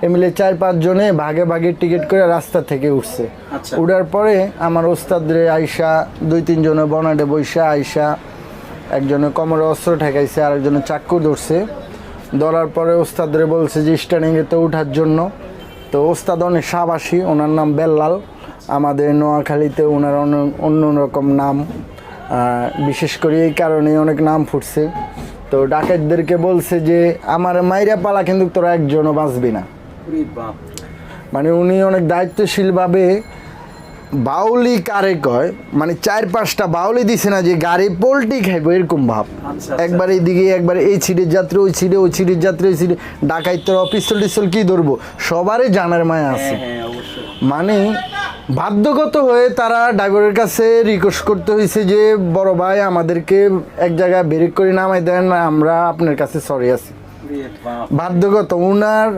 MLA 4-5 জনে ভাগে ভাগে টিকিট করে রাস্তা থেকে উঠছে। উঠার পরে আমার ওস্তাদরে আইসা 2-3 জনে বনাডে বৈশা আইসা, একজনে কোমরে অস্ত্র ঠেকাইছে, আরেকজনে চাক্কু ধরছে। ধরার পরে ওস্তাদরে বলছে যে স্ট্যান্ডিংয়েতে ওঠার জন্য। তো ওস্তাদ অনেক সাবাসী, ওনার নাম বেল্লাল। আমাদের নোয়াখালীতে ওনার অন্যরকম নাম, বিশেষ করে এই কারণে অনেক নাম ফুটছে। তো ডাকাতদেরকে বলছে যে আমার মাইরা পালা, কিন্তু তোরা একজনও বাঁচবি না। মানে উনি অনেক দায়িত্বশীলভাবে বাউলি কারে কয়, মানে 4-5টা বাউলি দিছে না যে গাড়ি পোল্টি খাইবো এরকম ভাব। একবার এইদিকে, একবার এই ছিটের যাত্রী ওই ছিটে, ওই ছিটের যাত্রী ওই ছিটে। ডাকাইতের পিস্তল টিস্তল কি ধরবো, সবারই জানার মায়া আছে। মানে বাধ্যগত হয়ে তারা ড্রাইভারের কাছে রিকোয়েস্ট করতে হয়েছে যে বড় ভাই আমাদেরকে এক জায়গায় ব্রেক করে নামাই দেন, আমরা আপনার কাছে সরি আছি। বাধ্যগত উনার